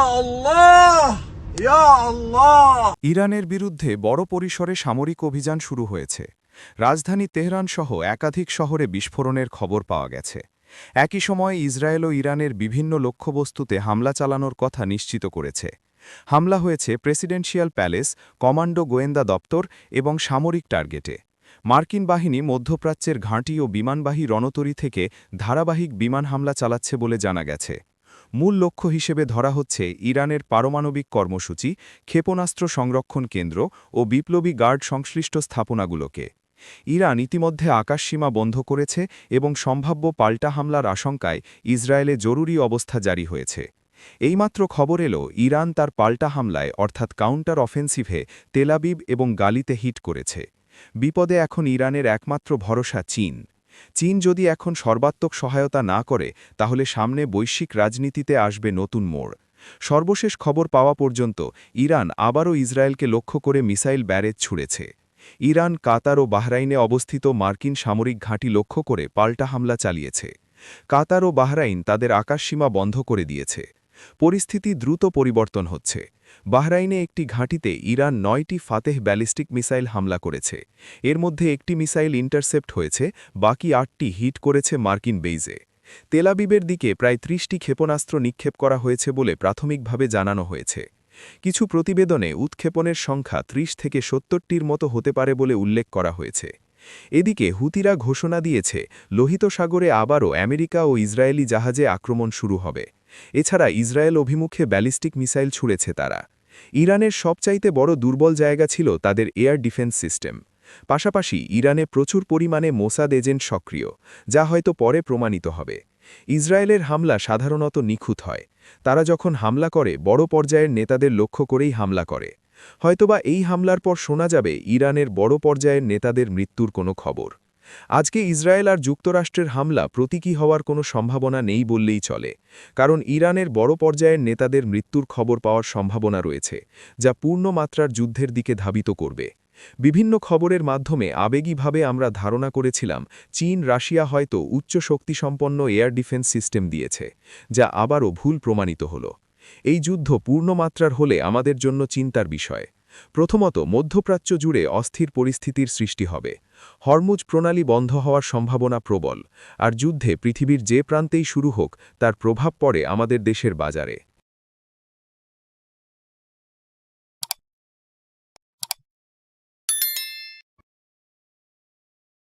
আল্লাহ, ইয়া আল্লাহ। ইরানের বিরুদ্ধে বড় পরিসরে সামরিক অভিযান শুরু হয়েছে। রাজধানী তেহরান সহ একাধিক শহরে বিস্ফোরণের খবর পাওয়া গেছে। একই সময়ে ইসরায়েল ও ইরানের বিভিন্ন লক্ষ্যবস্তুতে হামলা চালানোর কথা নিশ্চিত করেছে। হামলা হয়েছে প্রেসিডেন্সিয়াল প্যালেস, কমান্ডো গোয়েন্দা দপ্তর এবং সামরিক টার্গেটে। মার্কিন বাহিনী মধ্যপ্রাচ্যের ঘাঁটি ও বিমানবাহী রণতরী থেকে ধারাবাহিক বিমান হামলা চালাচ্ছে বলে জানা গেছে। মূল লক্ষ্য হিসেবে ধরা হচ্ছে ইরানের পারমাণবিক কর্মসূচি, ক্ষেপণাস্ত্র সংরক্ষণ কেন্দ্র ও বিপ্লবী গার্ড সংশ্লিষ্ট স্থাপনাগুলোকে। ইরান ইতিমধ্যে আকাশসীমা বন্ধ করেছে এবং সম্ভাব্য পাল্টা হামলার আশঙ্কায় ইসরায়েলে জরুরি অবস্থা জারি হয়েছে। এইমাত্র খবর এলো ইরান তার পাল্টা হামলায় অর্থাৎ কাউন্টার অফেন্সিভে তেলাবিব এবং গালিতে হিট করেছে। বিপদে এখন ইরানের একমাত্র ভরসা চীন। চীন যদি এখন সর্বাত্মক সহায়তা না করে তাহলে সামনে বৈশ্বিক রাজনীতিতে আসবে নতুন মোড়। সর্বশেষ খবর পাওয়া পর্যন্ত ইরান আবারও ইসরায়েলকে লক্ষ্য করে মিসাইল ব্যারেজ ছুড়েছে। ইরান, কাতার ও বাহরাইনে অবস্থিত মার্কিন সামরিক ঘাঁটি লক্ষ্য করে পাল্টা হামলা চালিয়েছে। কাতার ও বাহরাইন তাদের আকাশসীমা বন্ধ করে দিয়েছে। পরিস্থিতি দ্রুত পরিবর্তন হচ্ছে। বাহরাইনে একটি ঘাঁটিতে ইরান ৯টি ফাতেহ ব্যালিস্টিক মিসাইল হামলা করেছে। এর মধ্যে একটি মিসাইল ইন্টারসেপ্ট হয়েছে, বাকি ৮টি হিট করেছে মার্কিন বেইজে। তেলাবিবের দিকে প্রায় ৩০টি ক্ষেপণাস্ত্র নিক্ষেপ করা হয়েছে বলে প্রাথমিকভাবে জানানো হয়েছে। কিছু প্রতিবেদনে উৎক্ষেপণের সংখ্যা ৩০ থেকে ৭০টির মতো হতে পারে বলে উল্লেখ করা হয়েছে। এদিকে হুতিরা ঘোষণা দিয়েছে লোহিত সাগরে আবারও আমেরিকা ও ইসরায়েলি জাহাজে আক্রমণ শুরু হবে। এছাড়া ইসরায়েল অভিমুখে ব্যালিস্টিক মিসাইল ছুড়েছে তারা। ইরানের সবচাইতে বড় দুর্বল জায়গা ছিল তাদের এয়ার ডিফেন্স সিস্টেম। পাশাপাশি ইরানে প্রচুর পরিমাণে মোসাদ এজেন্ট সক্রিয়, যা হয়তো পরে প্রমাণিত হবে। ইসরায়েলের হামলা সাধারণত নিখুঁত হয়। তারা যখন হামলা করে বড় পর্যায়ের নেতাদের লক্ষ্য করেই হামলা করে। হয়তোবা এই হামলার পর শোনা যাবে ইরানের বড় পর্যায়ের নেতাদের মৃত্যুর কোনো খবর। আজকে ইসরায়েল আর যুক্তরাষ্ট্রের হামলা প্রতীকী হওয়ার কোনো সম্ভাবনা নেই বললেই চলে, কারণ ইরানের বড় পর্যায়ের নেতাদের মৃত্যুর খবর পাওয়ার সম্ভাবনা রয়েছে, যা পূর্ণমাত্রার যুদ্ধের দিকে ধাবিত করবে। বিভিন্ন খবরের মাধ্যমে আবেগীভাবে আমরা ধারণা করেছিলাম চীন, রাশিয়া হয়তো উচ্চ শক্তিসম্পন্ন এয়ার ডিফেন্স সিস্টেম দিয়েছে, যা আবারও ভুল প্রমাণিত হল। এই যুদ্ধ পূর্ণমাত্রার হলে আমাদের জন্য চিন্তার বিষয়। প্রথমত, মধ্যপ্রাচ্য জুড়ে অস্থির পরিস্থিতির সৃষ্টি হবে। হরমুজ প্রণালী বন্ধ হওয়ার সম্ভাবনা প্রবল, আর যুদ্ধে পৃথিবীর যে প্রান্তেই শুরু হোক তার প্রভাব পড়ে আমাদের দেশের বাজারে।